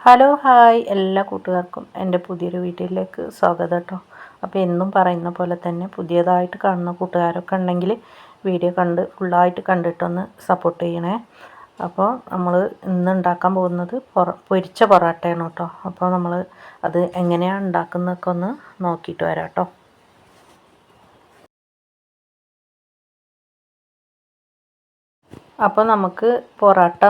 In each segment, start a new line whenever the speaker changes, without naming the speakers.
Hello hi എല്ലാ കൂട്ടുകാർക്കും എൻ്റെ പുതിയൊരു വീഡിയോയിലേക്ക് സ്വാഗതം കേട്ടോ. അപ്പോൾ എന്നും പറയുന്ന പോലെ തന്നെ പുതിയതായിട്ട് കാണുന്ന കൂട്ടുകാരൊക്കെ ഉണ്ടെങ്കിൽ വീഡിയോ ഫുള്ളായിട്ട് കണ്ടിട്ടൊന്ന് സപ്പോർട്ട് ചെയ്യണേ. അപ്പോൾ നമ്മൾ ഇന്ന് ഉണ്ടാക്കാൻ പോകുന്നത് പൊരിച്ച പൊറോട്ടയാണ് കേട്ടോ. അപ്പോൾ നമ്മൾ അത് എങ്ങനെയാണ് ഉണ്ടാക്കുന്നതൊക്കെ ഒന്ന് നോക്കിയിട്ട് വരാം കേട്ടോ. അപ്പോൾ നമുക്ക് പൊറോട്ട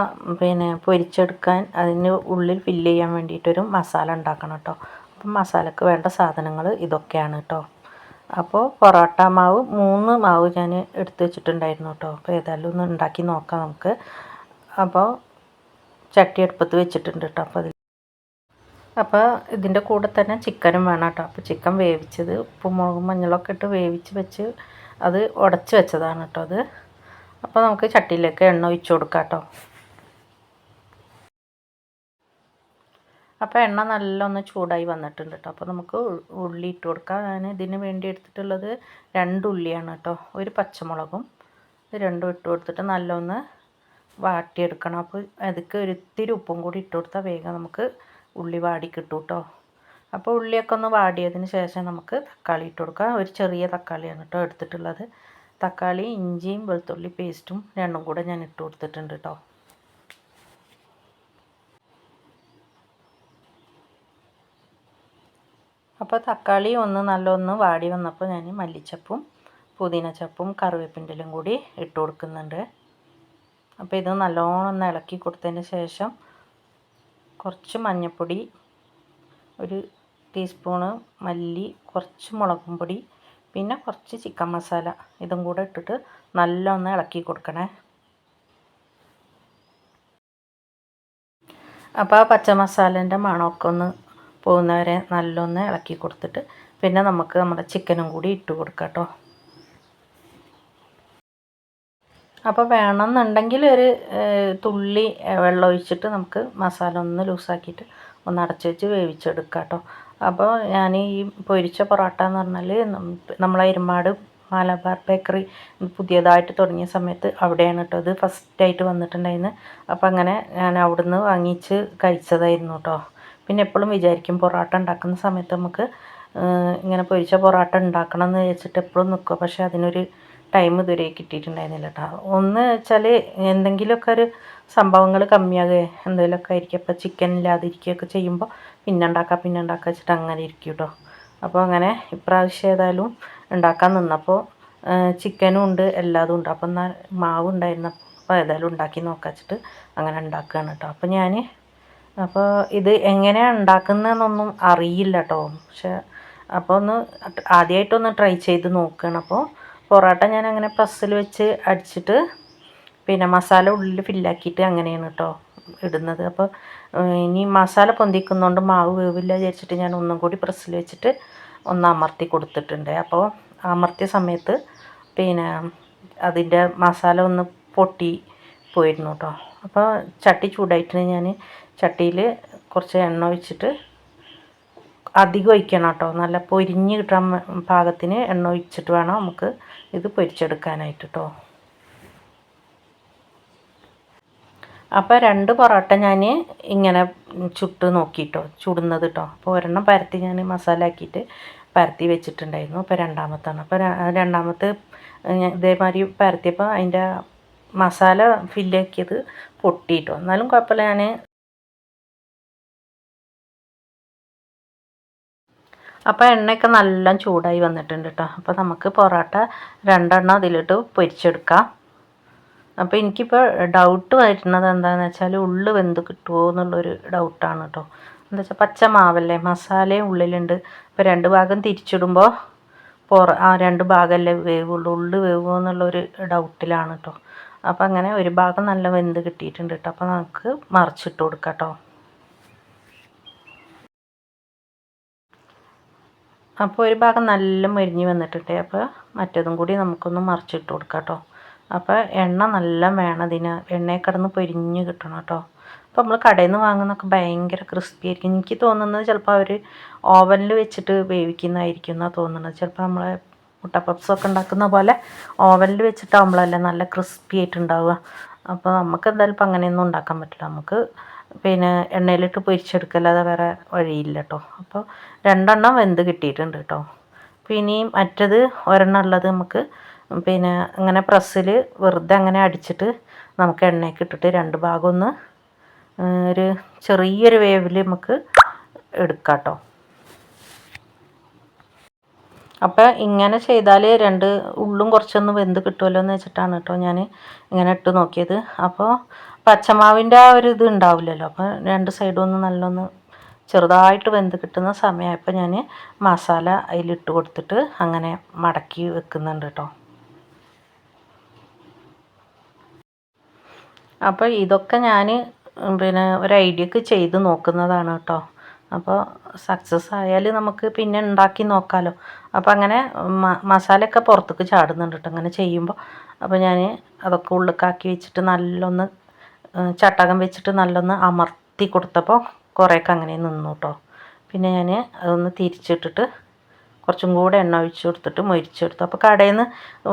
പൊരിച്ചെടുക്കാൻ അതിന് ഉള്ളിൽ ഫില്ല് ചെയ്യാൻ വേണ്ടിയിട്ടൊരു മസാല ഉണ്ടാക്കണം കേട്ടോ. അപ്പം മസാലയ്ക്ക് വേണ്ട സാധനങ്ങൾ ഇതൊക്കെയാണ് കേട്ടോ. അപ്പോൾ പൊറോട്ട മാവ് 3 മാവ് ഞാൻ എടുത്ത് വെച്ചിട്ടുണ്ടായിരുന്നു കേട്ടോ. അപ്പോൾ ഏതായാലും ഒന്ന് ഉണ്ടാക്കി നോക്കാം നമുക്ക്. അപ്പോൾ ചട്ടി അടുപ്പത്ത് വെച്ചിട്ടുണ്ട് കേട്ടോ. അപ്പോൾ ഇതിൻ്റെ കൂടെ തന്നെ ചിക്കനും വേണം കേട്ടോ. അപ്പോൾ ചിക്കൻ വേവിച്ചത് ഉപ്പും മുളകും മഞ്ഞളൊക്കെ ഇട്ട് വേവിച്ച് വെച്ച് അത് ഉടച്ച് വെച്ചതാണ് കേട്ടോ അത്. അപ്പോൾ നമുക്ക് ചട്ടിയിലേക്ക് എണ്ണ ഒഴിച്ച് കൊടുക്കാം കേട്ടോ. അപ്പോൾ എണ്ണ നല്ലൊന്ന് ചൂടായി വന്നിട്ടുണ്ട് കേട്ടോ. അപ്പോൾ നമുക്ക് ഉള്ളി ഇട്ട് കൊടുക്കാം. ഞാൻ ഇതിന് വേണ്ടി എടുത്തിട്ടുള്ളത് 2 ഉള്ളിയാണ് കേട്ടോ. ഒരു പച്ചമുളകും ഇത് രണ്ടും ഇട്ട് കൊടുത്തിട്ട് നല്ലൊന്ന് വാട്ടിയെടുക്കണം. അപ്പോൾ അതിക്ക് ഒരിത്തിരി ഉപ്പും കൂടി ഇട്ട് കൊടുത്താൽ വേഗം നമുക്ക് ഉള്ളി വാടി കിട്ടും കേട്ടോ. അപ്പോൾ ഉള്ളിയൊക്കെ ഒന്ന് വാടിയതിന് ശേഷം നമുക്ക് തക്കാളി ഇട്ട് കൊടുക്കാം. ഒരു ചെറിയ തക്കാളിയാണ് കേട്ടോ എടുത്തിട്ടുള്ളത്. തക്കാളി ഇഞ്ചിയും വെളുത്തുള്ളി പേസ്റ്റും രണ്ടും കൂടെ ഞാൻ ഇട്ട് കൊടുത്തിട്ടുണ്ട് കേട്ടോ. അപ്പോൾ തക്കാളി നല്ലൊന്ന് വാടി വന്നപ്പോൾ ഞാൻ മല്ലിച്ചപ്പും പുതിനച്ചപ്പും കറിവേപ്പിൻ്റെലും കൂടി ഇട്ട് കൊടുക്കുന്നുണ്ട്. അപ്പോൾ ഇത് നല്ലോണം ഒന്ന് ഇളക്കി കൊടുത്തതിന് ശേഷം കുറച്ച് മഞ്ഞൾപ്പൊടി, 1 ടീസ്പൂണ് മല്ലി, കുറച്ച് മുളകും പൊടി, പിന്നെ കുറച്ച് ചിക്കൻ മസാല ഇതും കൂടെ ഇട്ടിട്ട് നല്ലൊന്ന് ഇളക്കി കൊടുക്കണേ. അപ്പോൾ ആ പച്ച മസാലേൻ്റെ മണമൊക്കെ ഒന്ന് പോകുന്നവരെ നല്ലൊന്ന് ഇളക്കി കൊടുത്തിട്ട് പിന്നെ നമുക്ക് നമ്മുടെ ചിക്കനും കൂടി ഇട്ട് കൊടുക്കാം കേട്ടോ. അപ്പോൾ വേണമെന്നുണ്ടെങ്കിൽ ഒരു തുള്ളി വെള്ളം ഒഴിച്ചിട്ട് നമുക്ക് മസാല ഒന്ന് ലൂസാക്കിയിട്ട് ഒന്ന് അടച്ച് വെച്ച് വേവിച്ചെടുക്കാം കേട്ടോ. അപ്പോൾ ഞാൻ ഈ പൊരിച്ച പൊറോട്ട എന്ന് പറഞ്ഞാൽ നമ്മളെ എരുമാട് മലബാർ ബേക്കറി പുതിയതായിട്ട് തുടങ്ങിയ സമയത്ത് അവിടെയാണ് കേട്ടോ ഇത് ഫസ്റ്റായിട്ട് വന്നിട്ടുണ്ടായിരുന്നു. അപ്പോൾ അങ്ങനെ ഞാൻ അവിടുന്ന് വാങ്ങിച്ച് കഴിച്ചതായിരുന്നു കേട്ടോ. പിന്നെ എപ്പോഴും വിചാരിക്കും പൊറോട്ട ഉണ്ടാക്കുന്ന സമയത്ത് നമുക്ക് ഇങ്ങനെ പൊരിച്ച പൊറോട്ട ഉണ്ടാക്കണം എന്ന് വെച്ചിട്ട് എപ്പോഴും നിൽക്കുക. പക്ഷേ അതിനൊരു ടൈം ഇതുവരെ കിട്ടിയിട്ടുണ്ടായിരുന്നില്ല കേട്ടോ. ഒന്ന് വെച്ചാൽ എന്തെങ്കിലുമൊക്കെ ഒരു സംഭവങ്ങൾ കമ്മിയാകുക എന്തെങ്കിലുമൊക്കെ ആയിരിക്കും. അപ്പോൾ ചിക്കൻ ഇല്ലാതിരിക്കുകയൊക്കെ ചെയ്യുമ്പോൾ പിന്നെ ഉണ്ടാക്കുക വെച്ചിട്ട് അങ്ങനെ ഇരിക്കും കേട്ടോ. അപ്പോൾ അങ്ങനെ ഇപ്രാവശ്യം ഏതായാലും ഉണ്ടാക്കാൻ നിന്നപ്പോൾ ചിക്കനും ഉണ്ട് എല്ലാതും ഉണ്ട്. അപ്പോൾ എന്നാൽ മാവ് ഉണ്ടായിരുന്നപ്പോൾ ഏതായാലും ഉണ്ടാക്കി നോക്കാം വെച്ചിട്ട് അങ്ങനെ ഉണ്ടാക്കുകയാണ് കേട്ടോ. അപ്പോൾ ഇത് എങ്ങനെയാണ് ഉണ്ടാക്കുന്നതെന്നൊന്നും അറിയില്ല കേട്ടോ. പക്ഷേ അപ്പോൾ ആദ്യമായിട്ടൊന്ന് ട്രൈ ചെയ്ത് നോക്കുകയാണ്. അപ്പോൾ പൊറോട്ട ഞാൻ അങ്ങനെ പ്രസ്സിൽ വെച്ച് അടിച്ചിട്ട് പിന്നെ മസാല ഉള്ളിൽ ഫില്ലാക്കിയിട്ട് അങ്ങനെയാണ് കേട്ടോ ഇടുന്നത്. അപ്പോൾ ഇനി മസാല പൊന്തിക്കുന്നതുകൊണ്ട് മാവ് വേവില്ല വിചാരിച്ചിട്ട് ഞാൻ ഒന്നും കൂടി പ്രസ്സിൽ വെച്ചിട്ട് ഒന്ന് അമർത്തി കൊടുത്തിട്ടുണ്ട്. അപ്പോൾ അമർത്തിയ സമയത്ത് പിന്നെ അതിൻ്റെ മസാല ഒന്ന് പൊട്ടി പോയിരുന്നു കേട്ടോ. അപ്പോൾ ചട്ടി ചൂടായിട്ട് ഞാൻ ചട്ടിയിൽ കുറച്ച് എണ്ണ ഒഴിച്ചിട്ട് അധികം ഒഴിക്കണം കേട്ടോ. നല്ല പൊരിഞ്ഞ് കിട്ടാൻ പാകത്തിന് എണ്ണ ഒഴിച്ചിട്ട് വേണം നമുക്ക് ഇത് പൊരിച്ചെടുക്കാനായിട്ട് കേട്ടോ. അപ്പോൾ 2 പൊറോട്ട ഞാൻ ഇങ്ങനെ ചുട്ട് നോക്കിയിട്ടോ ചുടുന്നത് കേട്ടോ. അപ്പോൾ ഒരെണ്ണം പരത്തി ഞാൻ മസാല ആക്കിയിട്ട് പരത്തി വെച്ചിട്ടുണ്ടായിരുന്നു. അപ്പോൾ രണ്ടാമത്താണ്. അപ്പോൾ രണ്ടാമത്തെ ഇതേമാതിരി പരത്തിയപ്പോൾ അതിൻ്റെ മസാല ഫില്ലാക്കിയത് പൊട്ടിയിട്ടോ. എന്നാലും കുഴപ്പമില്ല. ഞാൻ അപ്പോൾ എണ്ണയൊക്കെ നല്ല ചൂടായി വന്നിട്ടുണ്ട് കേട്ടോ. അപ്പോൾ നമുക്ക് പൊറോട്ട 2 എണ്ണം അതിലിട്ട് പൊരിച്ചെടുക്കാം. അപ്പോൾ എനിക്കിപ്പോൾ ഡൗട്ട് വരുന്നത് എന്താണെന്ന് വെച്ചാൽ ഉള്ളു വെന്ത് കിട്ടുമോ എന്നുള്ളൊരു ഡൗട്ടാണ് കേട്ടോ. എന്താ വെച്ചാൽ പച്ച മാവല്ലേ, മസാലയും ഉള്ളിലുണ്ട്. ഇപ്പോൾ 2 ഭാഗം തിരിച്ചിടുമ്പോൾ ആ 2 ഭാഗമല്ലേ വേവുള്ളൂ, ഉള്ളു വേവുമോ എന്നുള്ളൊരു ഡൗട്ടിലാണ് കേട്ടോ. അപ്പോൾ അങ്ങനെ ഒരു ഭാഗം നല്ല വെന്ത് കിട്ടിയിട്ടുണ്ട് കേട്ടോ. അപ്പോൾ നമുക്ക് മറിച്ചിട്ട് കൊടുക്കാം കേട്ടോ. അപ്പോൾ ഒരു ഭാഗം നല്ല മൊരിഞ്ഞ് വന്നിട്ടുണ്ട്. അപ്പോൾ മറ്റേതും കൂടി നമുക്കൊന്ന് മറിച്ചിട്ട് കൊടുക്കാം കേട്ടോ. അപ്പോൾ എണ്ണ നല്ല വേണം ഇതിന്, എണ്ണയിൽ കിടന്ന് പൊരിഞ്ഞ് കിട്ടണം കേട്ടോ. അപ്പോൾ നമ്മൾ കടയിൽ നിന്ന് വാങ്ങുന്നതൊക്കെ ഭയങ്കര ക്രിസ്പി ആയിരിക്കും. എനിക്ക് തോന്നുന്നത് ചിലപ്പോൾ അവർ ഓവനിൽ വെച്ചിട്ട് വേവിക്കുന്നതായിരിക്കും എന്നാണ് തോന്നുന്നത്. ചിലപ്പോൾ നമ്മളെ മുട്ട പപ്സൊക്കെ ഉണ്ടാക്കുന്ന പോലെ ഓവനിൽ വെച്ചിട്ടാകുമ്പോഴല്ലേ നല്ല ക്രിസ്പി ആയിട്ടുണ്ടാവുക. അപ്പോൾ നമുക്ക് എന്തായാലും ഇപ്പം അങ്ങനെയൊന്നും ഉണ്ടാക്കാൻ പറ്റില്ല. നമുക്ക് പിന്നെ എണ്ണയിലിട്ട് പൊരിച്ചെടുക്കല്ലാതെ വേറെ വഴിയില്ല കേട്ടോ. അപ്പോൾ 2 വെന്ത് കിട്ടിയിട്ടുണ്ട് കേട്ടോ. ഇനിയും മറ്റത് ഒരെണ്ണം ഉള്ളത് നമുക്ക് പിന്നെ ഇങ്ങനെ പ്രസ്സിൽ വെറുതെ അങ്ങനെ അടിച്ചിട്ട് നമുക്ക് എണ്ണയ്ക്ക് ഇട്ടിട്ട് 2 ഭാഗം ഒന്ന് ഒരു ചെറിയൊരു വേവിൽ നമുക്ക് എടുക്കാം കേട്ടോ. അപ്പോൾ ഇങ്ങനെ ചെയ്താൽ 2 ഉള്ളും കുറച്ചൊന്ന് വെന്ത് കിട്ടുമല്ലോ എന്ന് വെച്ചിട്ടാണ് കേട്ടോ ഞാൻ ഇങ്ങനെ ഇട്ട് നോക്കിയത്. അപ്പോൾ പച്ചമാവിൻ്റെ ആ ഒരു ഇത് ഉണ്ടാവില്ലല്ലോ. അപ്പോൾ 2 സൈഡും ഒന്ന് നല്ലൊന്ന് ചെറുതായിട്ട് വെന്ത് കിട്ടുന്ന സമയമായപ്പോൾ ഞാൻ മസാല അതിലിട്ട് കൊടുത്തിട്ട് അങ്ങനെ മടക്കി വെക്കുന്നുണ്ട് കേട്ടോ. അപ്പോൾ ഇതൊക്കെ ഞാൻ പിന്നെ ഒരു ഐഡിയക്ക് ചെയ്ത് നോക്കുന്നതാണ് കേട്ടോ. അപ്പോൾ സക്സസ് ആയാൽ നമുക്ക് പിന്നെ ഉണ്ടാക്കി നോക്കാമല്ലോ. അപ്പോൾ അങ്ങനെ മസാലയൊക്കെ പുറത്തേക്ക് ചാടുന്നുണ്ട് കേട്ടോ അങ്ങനെ ചെയ്യുമ്പോൾ. അപ്പോൾ ഞാൻ അതൊക്കെ ഉള്ളിക്കാക്കി വെച്ചിട്ട് നല്ലൊന്ന് ചട്ടകം വെച്ചിട്ട് നല്ലൊന്ന് അമർത്തി കൊടുത്തപ്പോൾ കുറേയൊക്കെ അങ്ങനെ നിന്നു കേട്ടോ. പിന്നെ ഞാൻ അതൊന്ന് തിരിച്ചിട്ടിട്ട് കുറച്ചും കൂടെ എണ്ണ ഒഴിച്ച് കൊടുത്തിട്ട് മൊരിച്ചെടുത്തു. അപ്പോൾ കടയിൽ നിന്ന്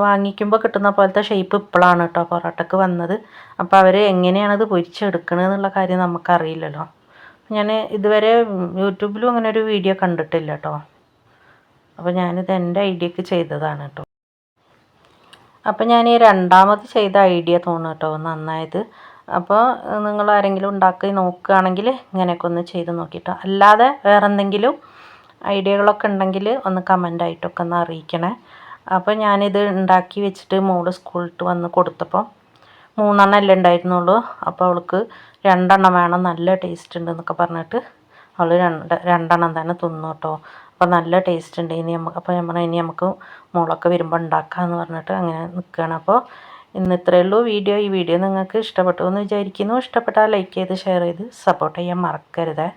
വാങ്ങിക്കുമ്പോൾ കിട്ടുന്ന പോലത്തെ ഷേപ്പ് ഇപ്പോഴാണ് കേട്ടോ പൊറോട്ടക്ക് വന്നത്. അപ്പോൾ അവർ എങ്ങനെയാണത് പൊരിച്ചെടുക്കണമെന്നുള്ള കാര്യം നമുക്കറിയില്ലല്ലോ. ഞാൻ ഇതുവരെ യൂട്യൂബിലും അങ്ങനെ ഒരു വീഡിയോ കണ്ടിട്ടില്ല കേട്ടോ. അപ്പോൾ ഞാനിത് എൻ്റെ ഐഡിയക്ക് ചെയ്തതാണ് കേട്ടോ. അപ്പോൾ ഞാൻ ഈ രണ്ടാമത് ചെയ്ത ഐഡിയ തോന്നുന്നു കേട്ടോ നന്നായത്. അപ്പോൾ നിങ്ങൾ ആരെങ്കിലും ഉണ്ടാക്കി നോക്കുകയാണെങ്കിൽ ഇങ്ങനെയൊക്കെ ഒന്ന് ചെയ്ത് നോക്കിയിട്ടോ. അല്ലാതെ വേറെ എന്തെങ്കിലും ഐഡിയകളൊക്കെ ഉണ്ടെങ്കിൽ ഒന്ന് കമൻ്റായിട്ടൊക്കെ ഒന്ന് അറിയിക്കണേ. അപ്പോൾ ഞാനിത് ഉണ്ടാക്കി വെച്ചിട്ട് മോള് സ്കൂളിട്ട് വന്ന് കൊടുത്തപ്പോൾ 3 അല്ലേ ഉണ്ടായിരുന്നുള്ളൂ. അപ്പോൾ അവൾക്ക് 2 വേണം, നല്ല ടേസ്റ്റ് ഉണ്ട് എന്നൊക്കെ പറഞ്ഞിട്ട് അവൾ 2 തന്നെ തിന്നു കേട്ടോ. അപ്പോൾ നല്ല ടേസ്റ്റ് ഉണ്ട്. അപ്പോൾ ഞാൻ പറഞ്ഞു ഇനി നമുക്ക് മോളൊക്കെ വരുമ്പോൾ ഉണ്ടാക്കാമെന്ന് പറഞ്ഞിട്ട് അങ്ങനെ നിൽക്കുകയാണ്. അപ്പോൾ ഇന്ന് ഇത്രയേ ഉള്ളൂ വീഡിയോ. ഈ വീഡിയോ നിങ്ങൾക്ക് ഇഷ്ടപ്പെട്ടു എന്ന് വിചാരിക്കുന്നു. ഇഷ്ടപ്പെട്ടാൽ ലൈക്ക് ചെയ്ത് ഷെയർ ചെയ്ത് സപ്പോർട്ട് ചെയ്യാൻ മറക്കരുത്.